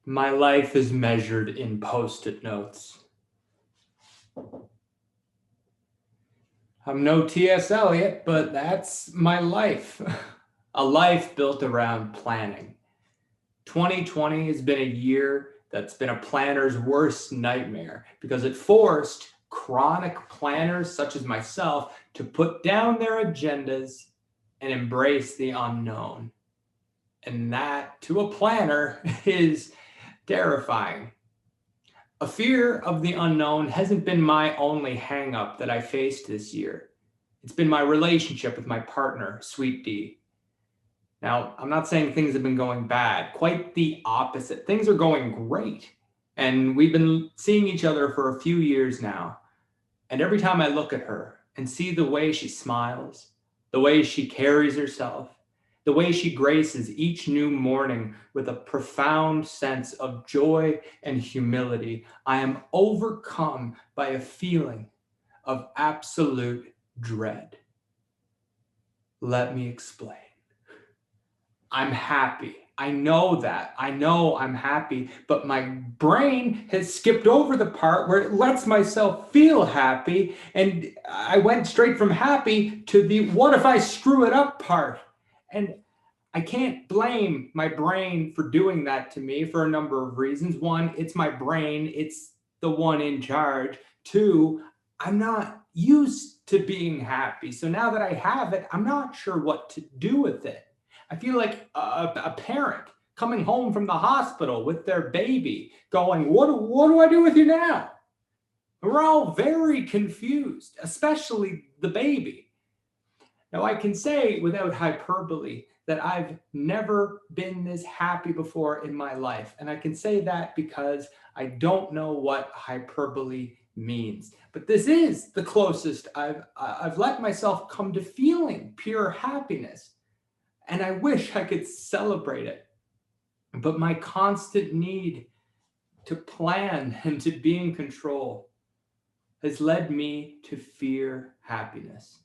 My life is measured in Post-it notes. I'm no T.S. Eliot, but that's my life. A life built around planning. 2020 has been a year that's been a planner's worst nightmare because it forced chronic planners such as myself to put down their agendas and embrace the unknown. And that, to a planner, is terrifying. A fear of the unknown hasn't been my only hang-up that I faced this year. It's been my relationship with my partner, Sweet D. Now, I'm not saying things have been going bad. Quite the opposite. Things are going great. And we've been seeing each other for a few years now. And every time I look at her and see the way she smiles, the way she carries herself, the way she graces each new morning with a profound sense of joy and humility, I am overcome by a feeling of absolute dread. Let me explain. I'm happy. I know that. I know I'm happy, but my brain has skipped over the part where it lets myself feel happy, and I went straight from happy to the what if I screw it up part. And I can't blame my brain for doing that to me for a number of reasons. One, it's my brain. It's the one in charge. Two, I'm not used to being happy. So now that I have it, I'm not sure what to do with it. I feel like a parent coming home from the hospital with their baby going, what do I do with you now? And we're all very confused, especially the baby. Now, I can say without hyperbole that I've never been this happy before in my life. And I can say that because I don't know what hyperbole means. But this is the closest I've let myself come to feeling pure happiness. And I wish I could celebrate it. But my constant need to plan and to be in control has led me to fear happiness.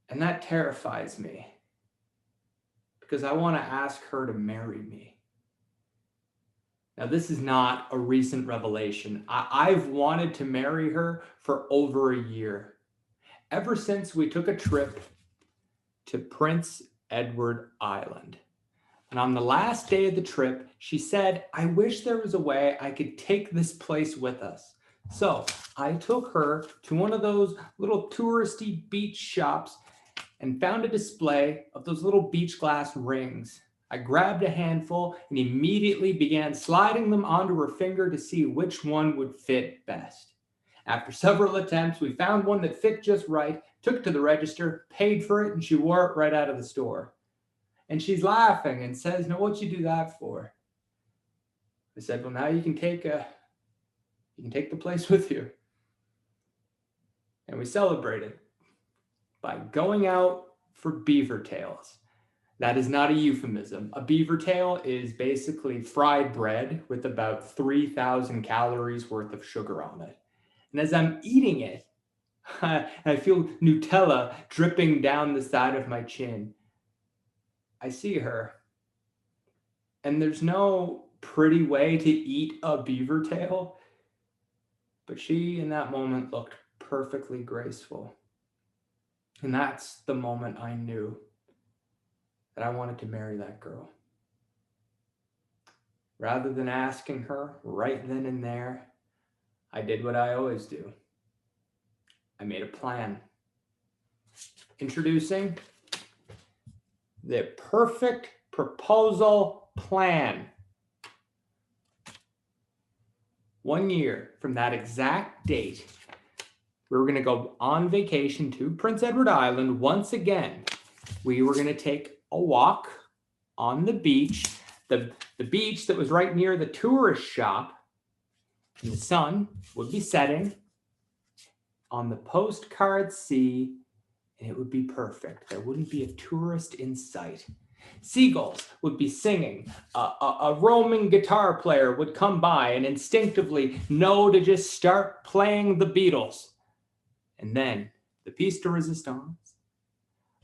And that terrifies me because I want to ask her to marry me. Now, this is not a recent revelation. I've wanted to marry her for over a year, ever since we took a trip to Prince Edward Island. And on the last day of the trip, she said, I wish there was a way I could take this place with us. So I took her to one of those little touristy beach shops and found a display of those little beach glass rings. I grabbed a handful and immediately began sliding them onto her finger to see which one would fit best. After several attempts, we found one that fit just right, took it to the register, paid for it, and she wore it right out of the store. And she's laughing and says, now what'd you do that for? I said, well, now you can take the place with you. And we celebrated by going out for beaver tails. That is not a euphemism. A beaver tail is basically fried bread with about 3,000 calories worth of sugar on it. And as I'm eating it, I feel Nutella dripping down the side of my chin. I see her, and there's no pretty way to eat a beaver tail, but she, in that moment, looked perfectly graceful. And that's the moment I knew that I wanted to marry that girl. Rather than asking her right then and there, I did what I always do. I made a plan. Introducing the perfect proposal plan. 1 year from that exact date, we were going to go on vacation to Prince Edward Island once again. We were going to take a walk on the beach, the beach that was right near the tourist shop, and the sun would be setting on the postcard sea, and it would be perfect. There wouldn't be a tourist in sight. Seagulls would be singing. A roaming guitar player would come by and instinctively know to just start playing the Beatles. And then, the piece de resistance,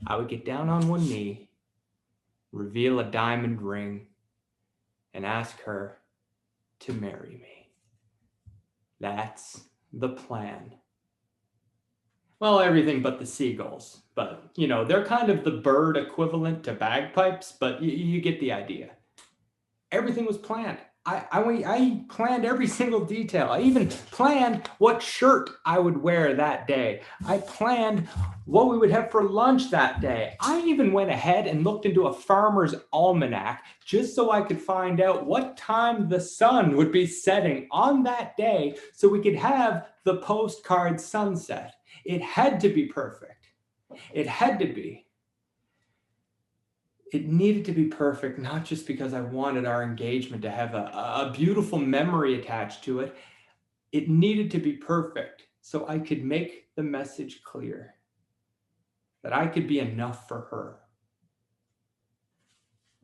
I would get down on one knee, reveal a diamond ring, and ask her to marry me. That's the plan. Well, everything but the seagulls. But, they're kind of the bird equivalent to bagpipes, but you get the idea. Everything was planned. I planned every single detail. I even planned what shirt I would wear that day. I planned what we would have for lunch that day. I even went ahead and looked into a farmer's almanac just so I could find out what time the sun would be setting on that day so we could have the postcard sunset. It had to be perfect. It had to be. It needed to be perfect, not just because I wanted our engagement to have a beautiful memory attached to it. It needed to be perfect so I could make the message clear that I could be enough for her.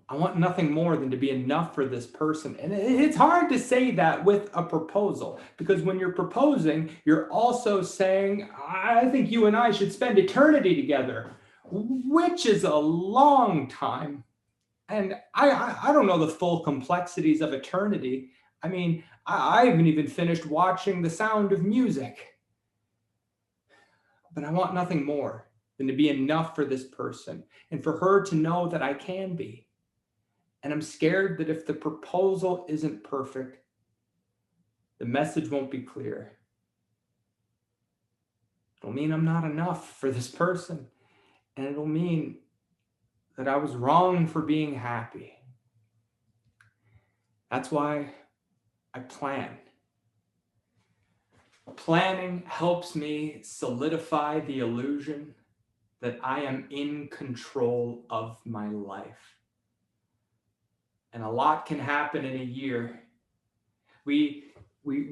I want nothing more than to be enough for this person. And it's hard to say that with a proposal, because when you're proposing, you're also saying, I think you and I should spend eternity together, which is a long time. And I don't know the full complexities of eternity. I mean, I haven't even finished watching The Sound of Music. But I want nothing more than to be enough for this person and for her to know that I can be. And I'm scared that if the proposal isn't perfect, the message won't be clear. It'll mean I'm not enough for this person. And it'll mean that I was wrong for being happy. That's why I plan. Planning helps me solidify the illusion that I am in control of my life. And a lot can happen in a year. We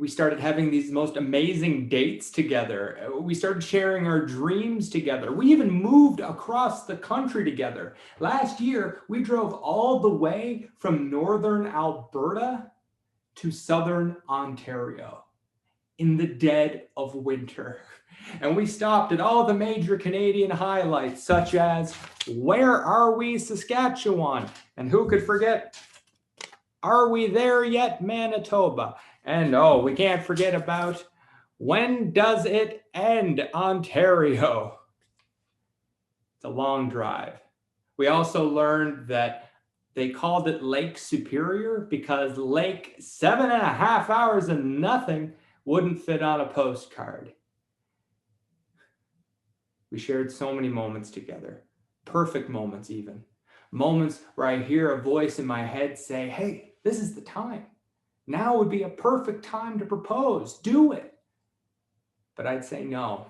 started having these most amazing dates together. We started sharing our dreams together. We even moved across the country together. Last year, we drove all the way from northern Alberta to southern Ontario in the dead of winter. And we stopped at all the major Canadian highlights, such as Where Are We, Saskatchewan? And who could forget Are We There Yet, Manitoba? And we can't forget about When Does It End, Ontario? It's a long drive. We also learned that they called it Lake Superior because Lake 7.5 hours and nothing wouldn't fit on a postcard. We shared so many moments together, perfect moments even. Moments where I hear a voice in my head say, hey, this is the time. Now would be a perfect time to propose. Do it. But I'd say no.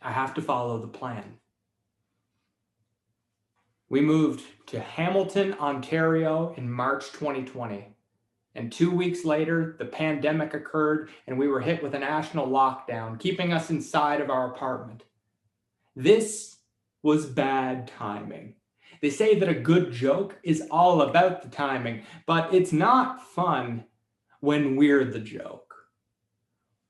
I have to follow the plan. We moved to Hamilton, Ontario in March 2020. And 2 weeks later, the pandemic occurred and we were hit with a national lockdown, keeping us inside of our apartment. This was bad timing. They say that a good joke is all about the timing, but it's not fun when we're the joke.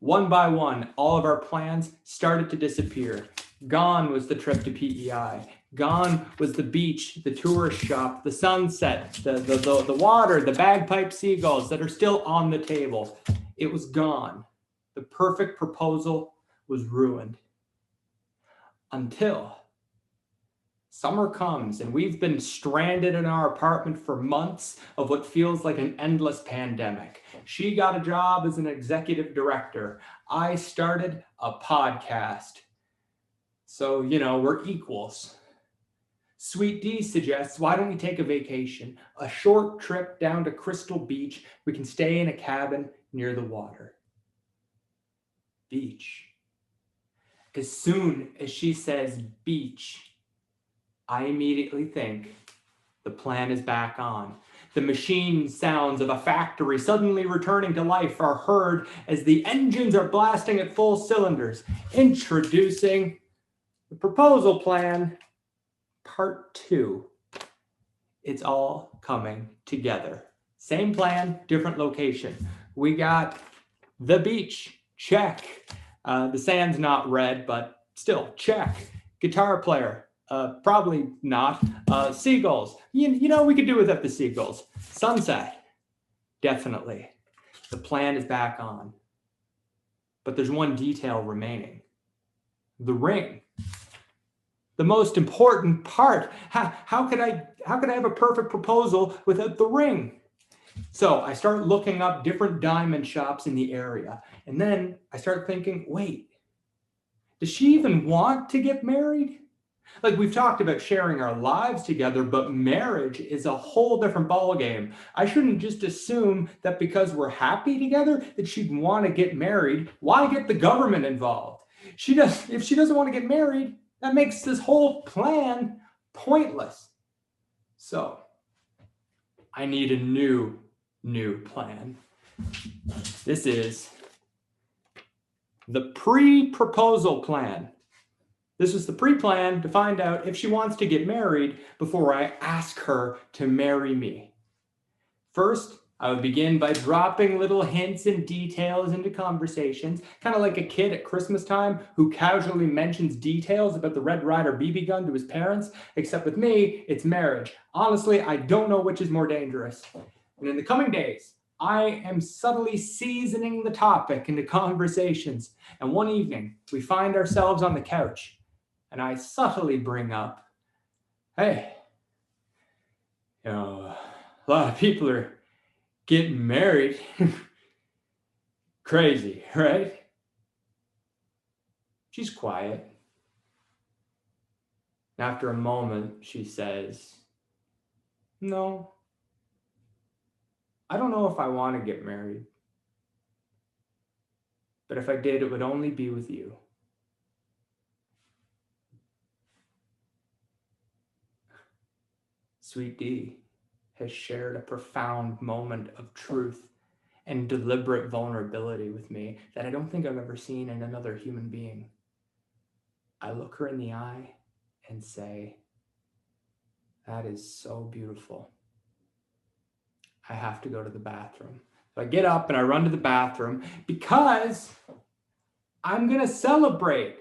One by one, all of our plans started to disappear. Gone was the trip to PEI. Gone was the beach, the tourist shop, the sunset, the water, the bagpipe seagulls that are still on the table. It was gone. The perfect proposal was ruined. Until summer comes and we've been stranded in our apartment for months of what feels like an endless pandemic. She got a job as an executive director. I started a podcast. So, we're equals. Sweet D suggests, why don't we take a vacation? A short trip down to Crystal Beach. We can stay in a cabin near the water. Beach. As soon as she says beach, I immediately think the plan is back on. The machine sounds of a factory suddenly returning to life are heard as the engines are blasting at full cylinders. Introducing the proposal plan, part 2. It's all coming together. Same plan, different location. We got the beach, check. The sand's not red, but still, check. Guitar player, Probably not. Seagulls. You know, we could do without the seagulls. Sunset. Definitely. The plan is back on. But there's one detail remaining. The ring. The most important part. How could I have a perfect proposal without the ring? So I start looking up different diamond shops in the area. And then I start thinking, wait, does she even want to get married? Like, we've talked about sharing our lives together, but marriage is a whole different ballgame. I shouldn't just assume that because we're happy together that she'd want to get married. Why get the government involved? If she doesn't want to get married, that makes this whole plan pointless. So I need a new plan. This is the pre-proposal plan. This is the pre-plan to find out if she wants to get married before I ask her to marry me. First, I would begin by dropping little hints and details into conversations, kind of like a kid at Christmas time who casually mentions details about the Red Ryder BB gun to his parents, except with me, it's marriage. Honestly, I don't know which is more dangerous. And in the coming days, I am subtly seasoning the topic into conversations. And one evening, we find ourselves on the couch, and I subtly bring up, hey, a lot of people are getting married. Crazy, right? She's quiet. After a moment, she says, no, I don't know if I want to get married. But if I did, it would only be with you. Sweet D has shared a profound moment of truth and deliberate vulnerability with me that I don't think I've ever seen in another human being. I look her in the eye and say, that is so beautiful. I have to go to the bathroom. So I get up and I run to the bathroom because I'm going to celebrate.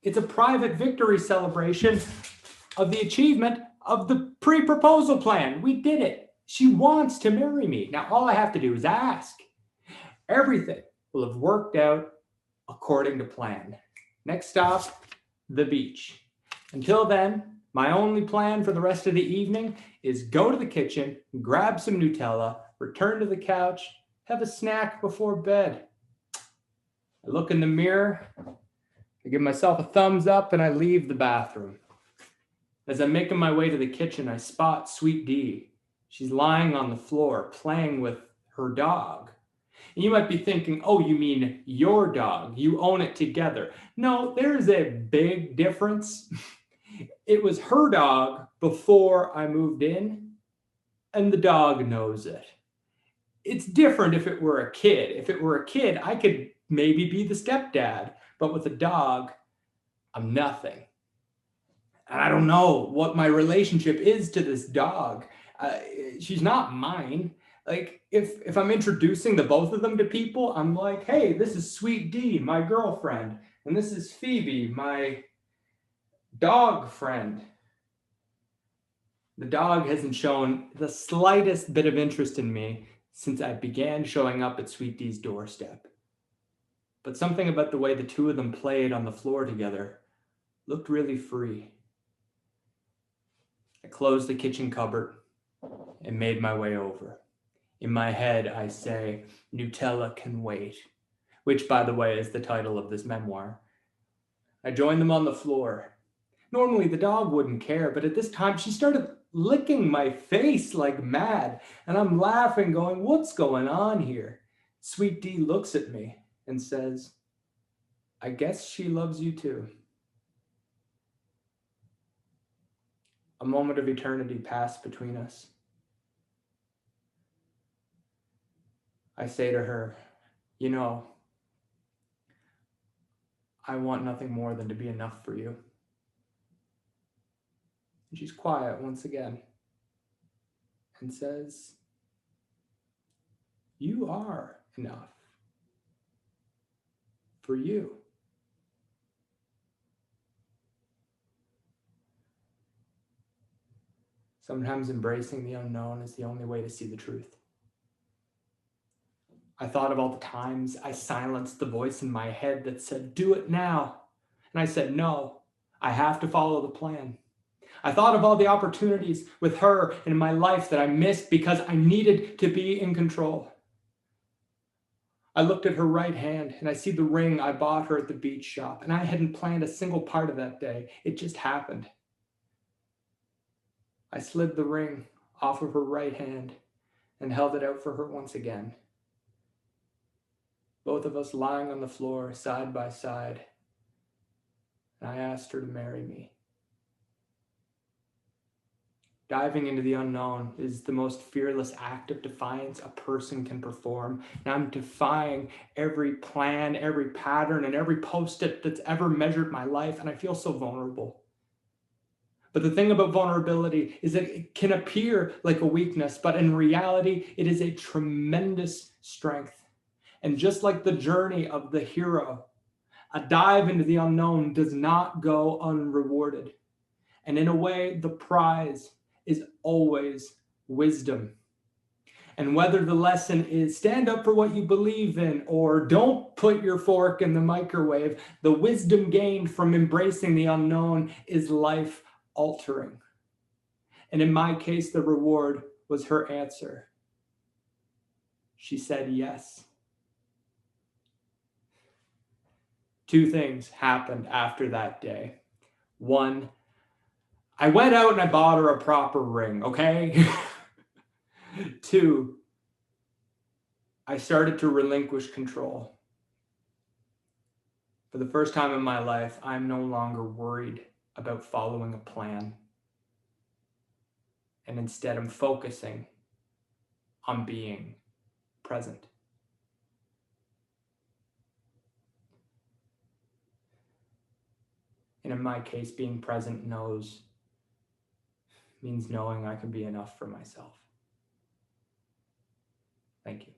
It's a private victory celebration of the achievement of the pre-proposal plan. We did it. She wants to marry me. Now, all I have to do is ask. Everything will have worked out according to plan. Next stop, the beach. Until then, my only plan for the rest of the evening is go to the kitchen, grab some Nutella, return to the couch, have a snack before bed. I look in the mirror, I give myself a thumbs up, and I leave the bathroom. As I'm making my way to the kitchen, I spot Sweet D. She's lying on the floor, playing with her dog. And you might be thinking, oh, you mean your dog. You own it together. No, there's a big difference. It was her dog before I moved in, and the dog knows it. It's different if it were a kid. If it were a kid, I could maybe be the stepdad. But with a dog, I'm nothing. And I don't know what my relationship is to this dog. She's not mine. Like, if I'm introducing the both of them to people, I'm like, hey, this is Sweet D, my girlfriend. And this is Phoebe, my dog friend. The dog hasn't shown the slightest bit of interest in me since I began showing up at Sweet D's doorstep. But something about the way the two of them played on the floor together looked really free. I closed the kitchen cupboard and made my way over. In my head, I say, Nutella can wait, which, by the way, is the title of this memoir. I joined them on the floor. Normally, the dog wouldn't care, but at this time, she started licking my face like mad, and I'm laughing, going, what's going on here? Sweet D looks at me and says, I guess she loves you too. A moment of eternity passed between us. I say to her, you know, I want nothing more than to be enough for you. And she's quiet once again and says, you are enough for you. Sometimes embracing the unknown is the only way to see the truth. I thought of all the times I silenced the voice in my head that said, "Do it now." And I said, "No, I have to follow the plan." I thought of all the opportunities with her in my life that I missed because I needed to be in control. I looked at her right hand and I see the ring I bought her at the beach shop, and I hadn't planned a single part of that day. It just happened. I slid the ring off of her right hand and held it out for her once again. Both of us lying on the floor side by side, and I asked her to marry me. Diving into the unknown is the most fearless act of defiance a person can perform. And I'm defying every plan, every pattern, and every post-it that's ever measured my life, and I feel so vulnerable. But the thing about vulnerability is that it can appear like a weakness, but in reality, it is a tremendous strength. And just like the journey of the hero, a dive into the unknown does not go unrewarded. And in a way, the prize is always wisdom. And whether the lesson is stand up for what you believe in or don't put your fork in the microwave, the wisdom gained from embracing the unknown is life altering. And in my case, the reward was her answer. She said yes. Two things happened after that day. One, I went out and I bought her a proper ring, okay? Two, I started to relinquish control. For the first time in my life, I'm no longer worried about following a plan. And instead, I'm focusing on being present. And in my case, being present means knowing I can be enough for myself. Thank you.